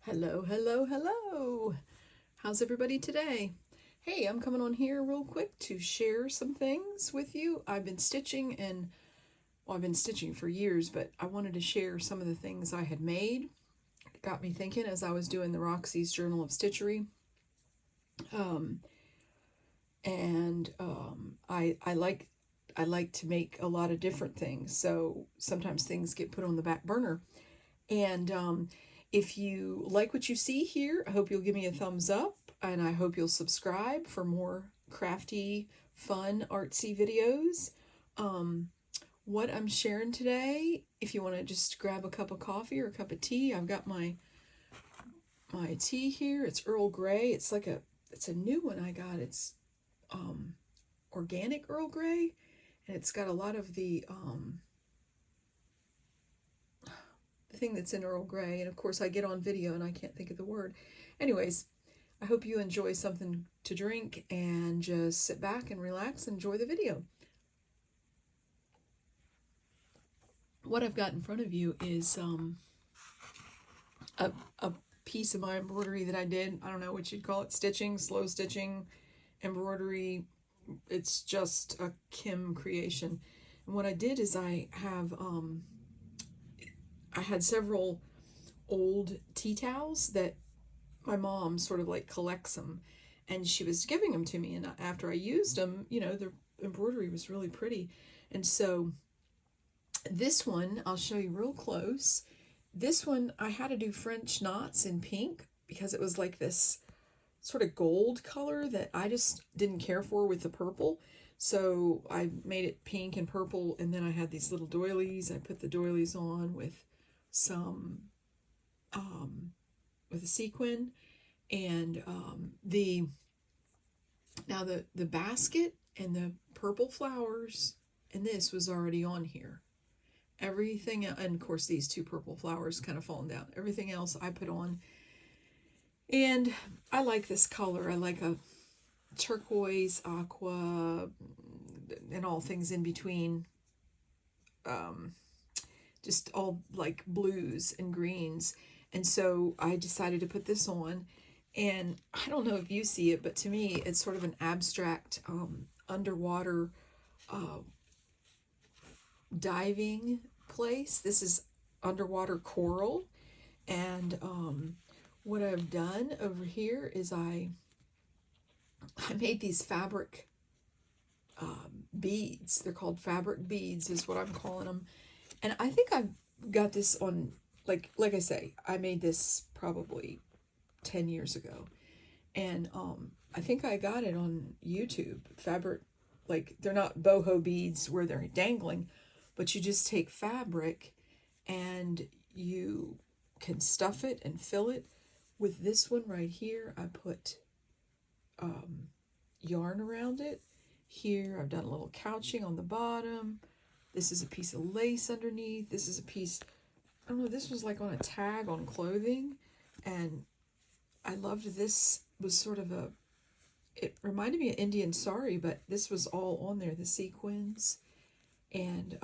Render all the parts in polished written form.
Hello, hello, hello. How's everybody today? Hey, I'm coming on here real quick to share some things with you. I've been stitching I've been stitching for years, but I wanted to share some of the things I had made. It got me thinking as I was doing the Roxy's Journal of Stitchery. I like to make a lot of different things, so sometimes things get put on the back burner. And if you like what you see here, I hope you'll give me a thumbs up, and I hope you'll subscribe for more crafty, fun, artsy videos. What I'm sharing today, if you want to just grab a cup of coffee or a cup of tea, I've got my tea here. It's Earl Grey. It's a new one I got. It's organic Earl Grey, and it's got a lot of the thing that's in Earl Grey, and of course I get on video and I can't think of the word. Anyways, I hope you enjoy something to drink and just sit back and relax and enjoy the video. What I've got in front of you is a piece of my embroidery that I did. I don't know what you'd call it, stitching, slow stitching, embroidery. It's just a Kim creation. And what I did is I had several old tea towels that my mom sort of like collects them, and she was giving them to me, and after I used them, you know, the embroidery was really pretty. And so this one I'll show you real close. This one I had to do French knots in pink because it was like this sort of gold color that I just didn't care for with the purple. So I made it pink and purple, and then I had these little doilies. I put the doilies on with some with a sequin, and the basket and the purple flowers and this was already on here. Everything, and of course these two purple flowers kind of falling down. Everything else I put on, and I like this color. I like a turquoise, aqua, and all things in between. Just all like blues and greens. And so I decided to put this on, and I don't know if you see it, but to me it's sort of an abstract underwater diving place. This is underwater coral, and what I've done over here is I made these fabric beads. They're called fabric beads is what I'm calling them. And I think I've got this on, like I say, I made this probably 10 years ago. And I think I got it on YouTube. Fabric, like, they're not boho beads where they're dangling, but you just take fabric and you can stuff it and fill it. With this one right here, I put yarn around it. Here I've done a little couching on the bottom. This is a piece of lace underneath. This is a piece, I don't know, this was like on a tag on clothing. And I loved this, was sort of it reminded me of Indian sari, but this was all on there, the sequins. And,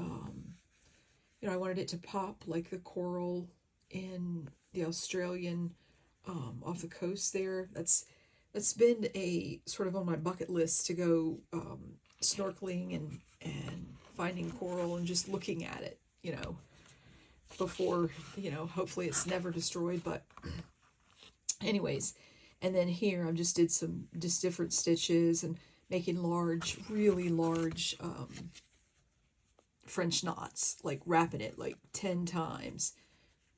you know, I wanted it to pop like the coral in the Australian, off the coast there. That's been a sort of on my bucket list to go snorkeling and finding coral and just looking at it, you know, before, you know, hopefully it's never destroyed. But anyways, and then here I just did some different stitches and making large, really large French knots, like wrapping it like 10 times.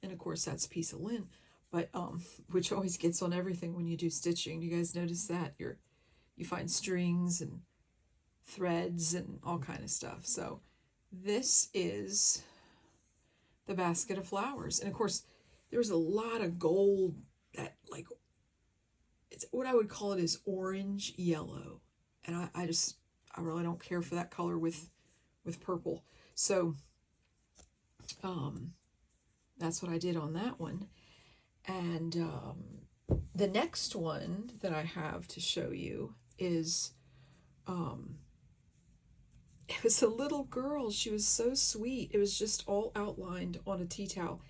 And of course that's a piece of lint, but which always gets on everything when you do stitching. You guys notice that? You find strings and threads and all kind of stuff. So this is the basket of flowers. And of course there's a lot of gold that, like, it's what I would call it is orange yellow, and I really don't care for that color with purple. So that's what I did on that one. And the next one that I have to show you is it was a little girl. She was so sweet. It was just all outlined on a tea towel.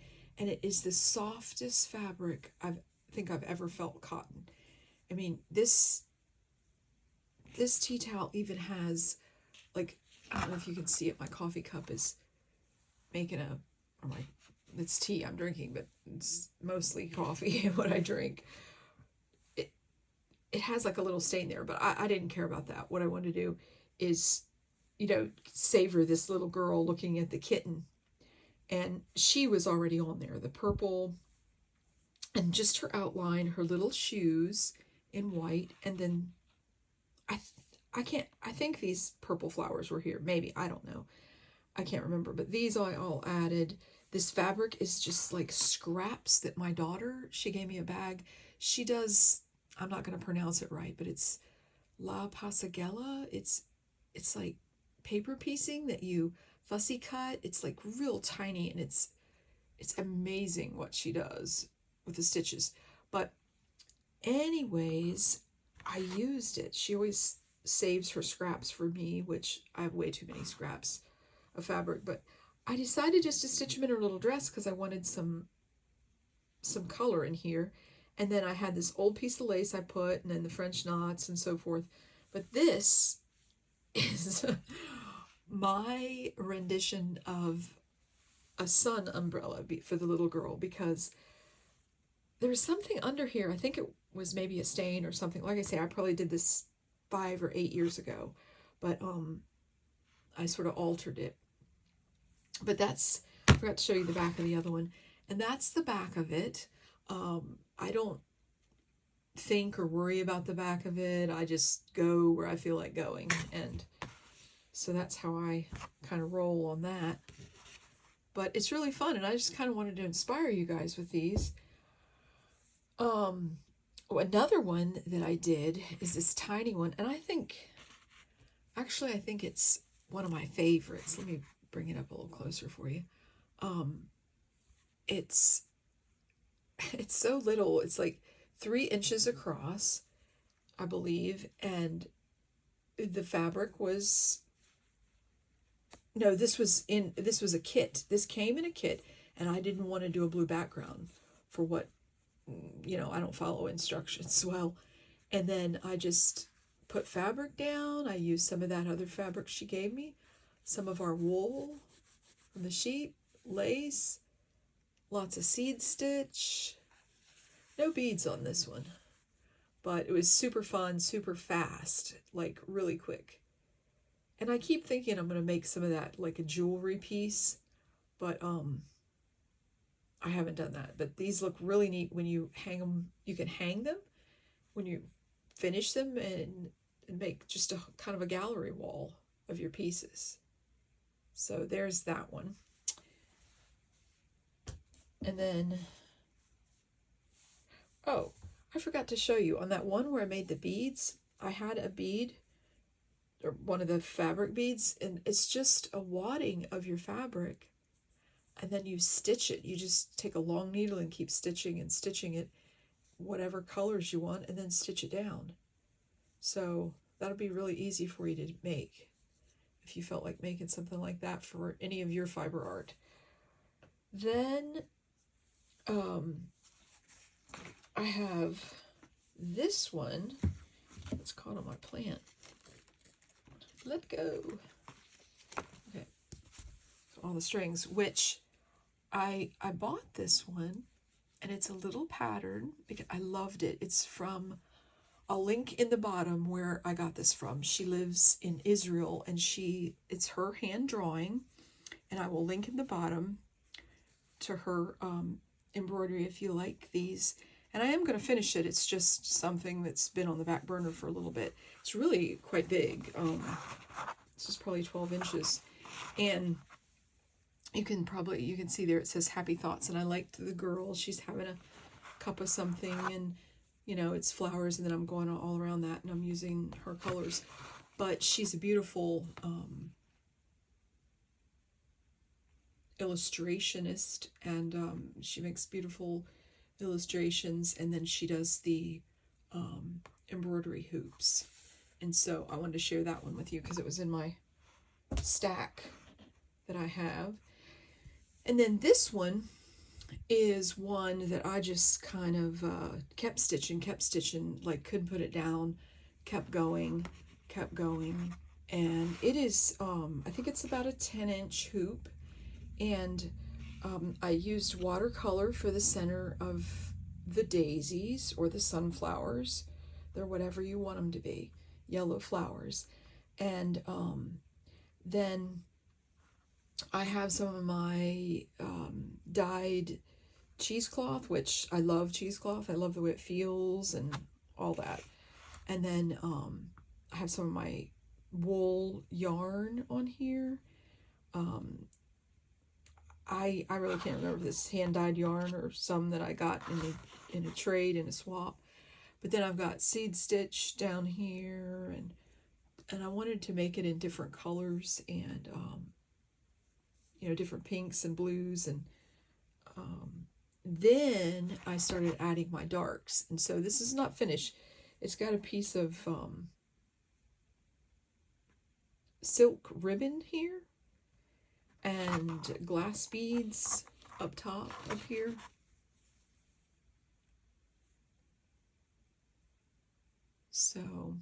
and it is the softest fabric I think I've ever felt cotton. I mean, this tea towel even has, like, I don't know if you can see it, my coffee cup is making it's tea I'm drinking, but it's mostly coffee what I drink. It has like a little stain there, but I didn't care about that. What I wanted to do is, savor this little girl looking at the kitten. And she was already on there, the purple, and just her outline, her little shoes in white, and then I think these purple flowers were here. Maybe, I don't know. I can't remember, but these I all added. This fabric is just like scraps that my daughter, she gave me a bag. She does, I'm not going to pronounce it right, but it's La Pasagella. It's like paper piecing that you fussy cut. It's like real tiny, and it's amazing what she does with the stitches. But anyways, I used it. She always saves her scraps for me, which I have way too many scraps of fabric, but I decided just to stitch them in her little dress because I wanted some color in here. And then I had this old piece of lace I put, and then the French knots and so forth. But this is my rendition of a sun umbrella for the little girl, because there was something under here. I think it was maybe a stain or something. Like I say, I probably did this 5 or 8 years ago, but I sort of altered it. But I forgot to show you the back of the other one, and that's the back of it. I don't think or worry about the back of it. I just go where I feel like going, and so that's how I kind of roll on that. But it's really fun, and I just kind of wanted to inspire you guys with these. Another one that I did is this tiny one, and I think it's one of my favorites. Let me bring it up a little closer for you. It's so little. It's like 3 inches across, I believe, and the fabric was, no, this was a kit. This came in a kit, and I didn't want to do a blue background for what, I don't follow instructions well. And then I just put fabric down. I used some of that other fabric she gave me, some of our wool from the sheep, lace, lots of seed stitch. No beads on this one, but it was super fun, super fast, like really quick. And I keep thinking I'm going to make some of that like a jewelry piece, but I haven't done that. But these look really neat when you hang them. You can hang them when you finish them and make just a kind of a gallery wall of your pieces. So there's that one. And then, oh, I forgot to show you on that one where I made the beads. I had a bead, or one of the fabric beads, and it's just a wadding of your fabric, and then you stitch it. You just take a long needle and keep stitching and stitching it, whatever colors you want, and then stitch it down. So that'll be really easy for you to make if you felt like making something like that for any of your fiber art. Then I have this one. It's caught on my plant. Let go. Okay. All the strings, which I bought this one, and it's a little pattern because I loved it. It's from, I'll link in the bottom where I got this from. She lives in Israel, and it's her hand drawing, and I will link in the bottom to her embroidery if you like these. And I am going to finish it. It's just something that's been on the back burner for a little bit. It's really quite big. This is probably 12 inches. And you can see there it says happy thoughts. And I liked the girl. She's having a cup of something, and it's flowers, and then I'm going all around that, and I'm using her colors. But she's a beautiful illustrationist, and she makes beautiful illustrations, and then she does the embroidery hoops. And so I wanted to share that one with you because it was in my stack that I have. And then this one is one that I just kind of kept stitching, like couldn't put it down, kept going, and it is, I think it's about a 10-inch hoop, and I used watercolor for the center of the daisies or the sunflowers. They're whatever you want them to be, yellow flowers. And then I have some of my dyed cheesecloth, which I love cheesecloth. I love the way it feels and all that. And then I have some of my wool yarn on here. I really can't remember if this hand-dyed yarn or some that I got in a trade, in a swap. But then I've got seed stitch down here, and I wanted to make it in different colors, and you know, different pinks and blues, and then I started adding my darks. And so this is not finished. It's got a piece of silk ribbon here and glass beads up top up here. So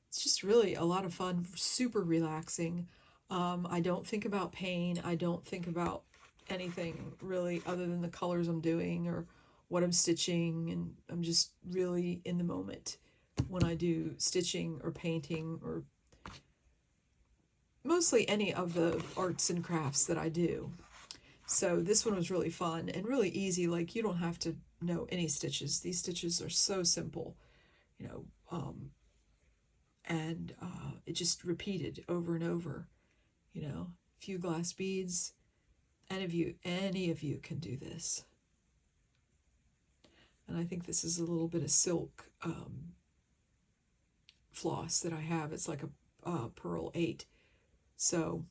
it's just really a lot of fun, super relaxing. I don't think about pain. I don't think about anything really other than the colors I'm doing or what I'm stitching, and I'm just really in the moment when I do stitching or painting, or mostly any of the arts and crafts that I do. So this one was really fun and really easy. Like, you don't have to know any stitches. These stitches are so simple, you know, and it just repeated over and over, you know, a few glass beads. Any of you can do this. And I think this is a little bit of silk floss that I have. It's like a Pearl 8. So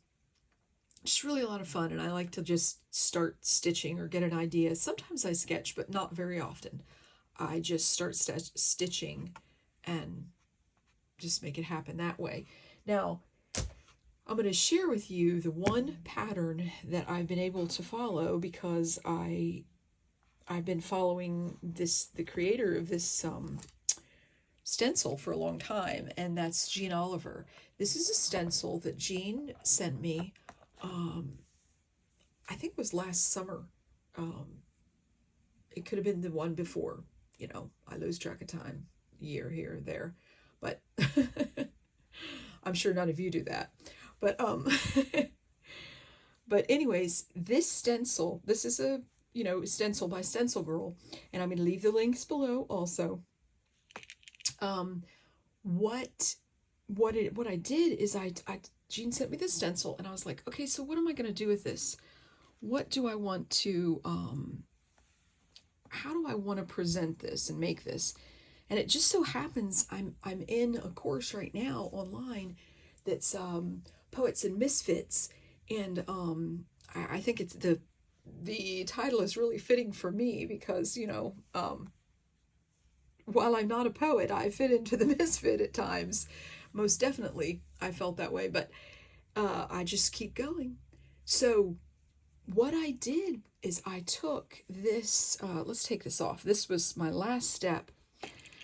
just really a lot of fun, and I like to just start stitching or get an idea. Sometimes I sketch, but not very often. I just start stitching and just make it happen that way. Now, I'm going to share with you the one pattern that I've been able to follow, because I've been following the creator of this stencil for a long time, and that's Jeanne Oliver. This is a stencil that Jeanne sent me, I think it was last summer. It could have been the one before, you know, I lose track of time, year here or there, but I'm sure none of you do that. But but anyways, this stencil, this is a, you know, stencil by Stencil Girl, and I'm going to leave the links below also. What I did is Jeanne sent me this stencil, and I was like, okay, so what am I going to do with this? What do I want to, how do I want to present this and make this? And it just so happens I'm in a course right now online that's Poets and Misfits, and I think it's the title is really fitting for me, because, you know, while I'm not a poet, I fit into the misfit at times. Most definitely, I felt that way, but I just keep going. So what I did is I took this, let's take this off. This was my last step.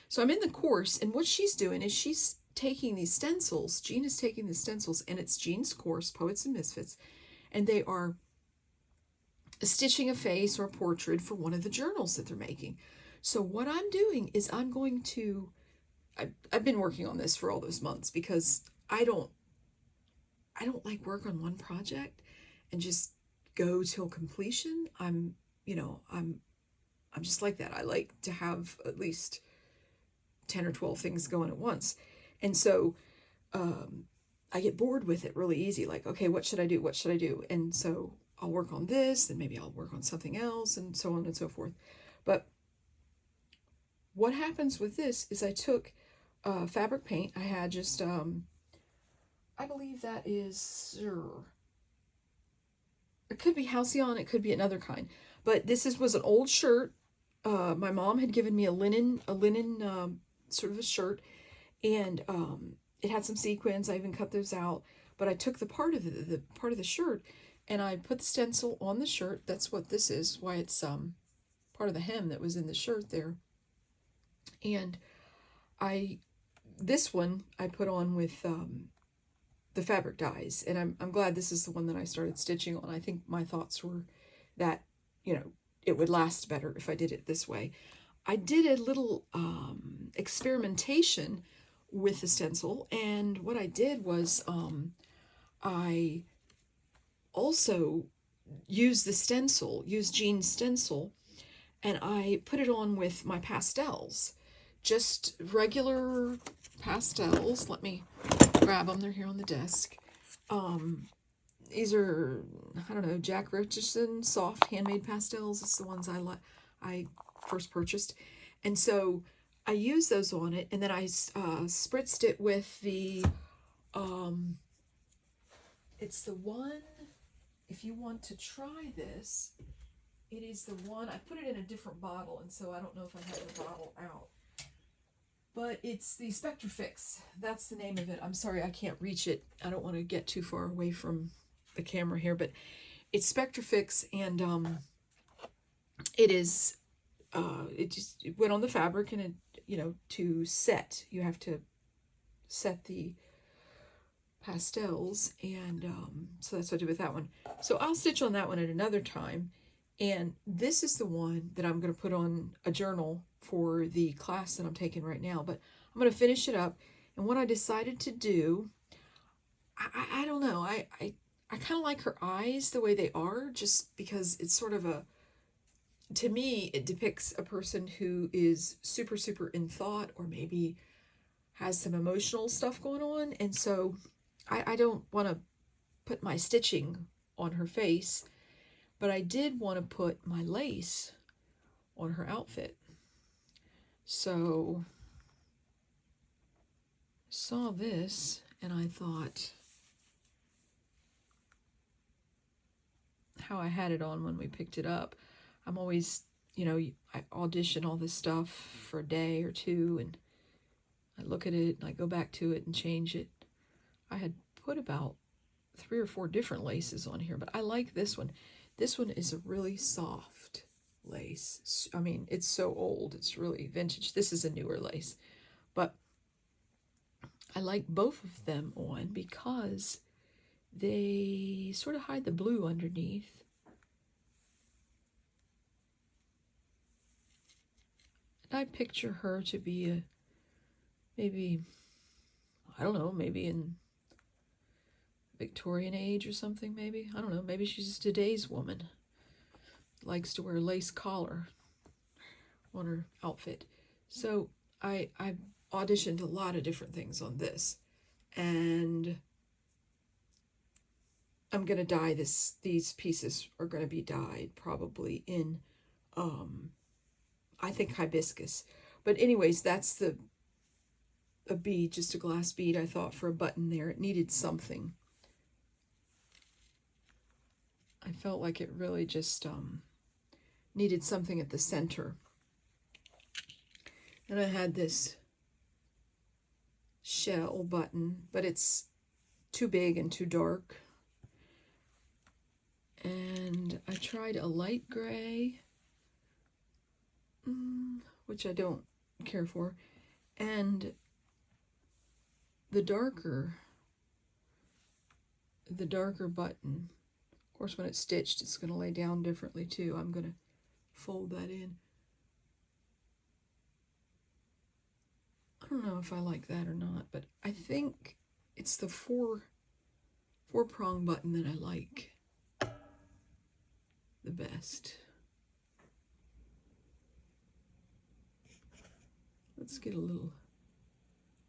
So I'm in the course, and what she's doing is she's taking these stencils. Jeanne is taking the stencils, and it's Jeanne's course, Poets and Misfits, and they are stitching a face or a portrait for one of the journals that they're making. So what I'm doing is I'm going to, I've been working on this for all those months, because I don't like work on one project and just go till completion. I'm just like that. I like to have at least 10 or 12 things going at once. And so I get bored with it really easy. Like, okay, what should I do? What should I do? And so I'll work on this, and maybe I'll work on something else, and so on and so forth. But what happens with this is I took fabric paint. I had just, I believe that is, it could be Halcyon, it could be another kind. But this was an old shirt. My mom had given me a linen sort of a shirt, and it had some sequins. I even cut those out. But I took the part of the shirt, and I put the stencil on the shirt. That's what this is, why it's part of the hem that was in the shirt there. And this one I put on with the fabric dyes, and I'm glad this is the one that I started stitching on. I think my thoughts were that, you know, it would last better if I did it this way. I did a little experimentation with the stencil, and what I did was I also used Jeanne's stencil, and I put it on with my pastels, just regular pastels. Let me grab them, they're here on the desk. These are, I don't know, Jack Richardson soft handmade pastels. It's the ones I first purchased. And so I used those on it, and then I spritzed it with the, it's the one, if you want to try this, it is the one, I put it in a different bottle, and so I don't know if I have the bottle out. But it's the Spectrafix. That's the name of it. I'm sorry, I can't reach it. I don't want to get too far away from the camera here, but it's Spectrafix, and it is, it went on the fabric, and it, you know, to set, you have to set the pastels, and so that's what I did with that one. So I'll stitch on that one at another time, and this is the one that I'm going to put on a journal for the class that I'm taking right now, but I'm going to finish it up. And what I decided to do, I don't know, I kind of like her eyes the way they are, just because it's sort of a, to me, it depicts a person who is super, super in thought, or maybe has some emotional stuff going on. And so I don't want to put my stitching on her face, but I did want to put my lace on her outfit. So saw this, and I thought how I had it on when we picked it up. I'm always, you know, I audition all this stuff for a day or two, and I look at it, and I go back to it and change it. I had put about 3 or 4 different laces on here, but I like this one. This one is a really soft lace. I mean, it's so old, it's really vintage. This is a newer lace, but I like both of them on because they sort of hide the blue underneath. And I picture her to be maybe, I don't know, maybe in Victorian age or something, maybe. I don't know, maybe she's today's woman. Likes to wear a lace collar on her outfit. So I auditioned a lot of different things on this, and I'm gonna dye this. These pieces are gonna be dyed probably in I think hibiscus. But anyways, that's a bead, just a glass bead. I thought for a button there, it needed something. I felt like it really just needed something at the center. And I had this shell button, but it's too big and too dark. And I tried a light gray, which I don't care for, and the darker button. Of course, when it's stitched, it's going to lay down differently too. I'm going to fold that in. I don't know if I like that or not, but I think it's the four-prong button that I like the best. Let's get a little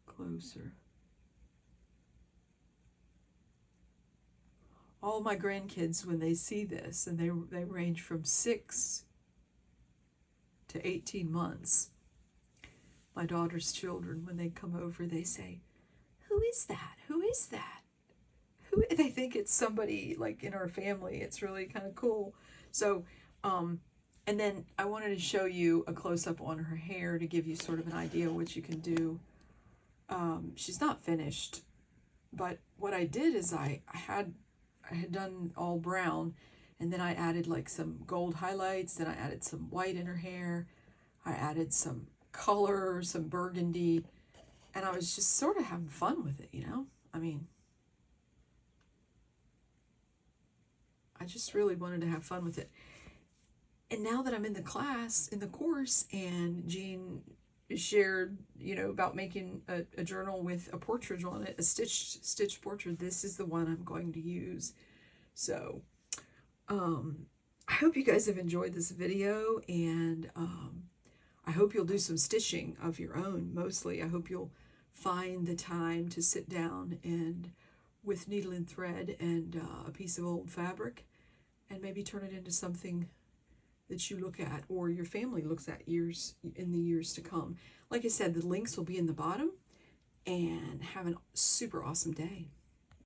closer. All my grandkids, when they see this, and they range from 6 to 18 months, my daughter's children, when they come over, they say, "Who is that? Who is that?" They think it's somebody like in our family. It's really kind of cool. So, and then I wanted to show you a close-up on her hair to give you sort of an idea of what you can do. She's not finished, but what I did is I I had done all brown, and then I added like some gold highlights, then I added some white in her hair, I added some color, some burgundy, and I was just sort of having fun with it, you know? I mean, I just really wanted to have fun with it. And now that I'm in the class, in the course, and Jeanne shared, you know, about making a journal with a portrait on it, a stitched portrait, this is the one I'm going to use. So I hope you guys have enjoyed this video, and I hope you'll do some stitching of your own. Mostly I hope you'll find the time to sit down and with needle and thread and a piece of old fabric, and maybe turn it into something that you look at or your family looks at in the years to come. Like I said, the links will be in the bottom, and have a super awesome day.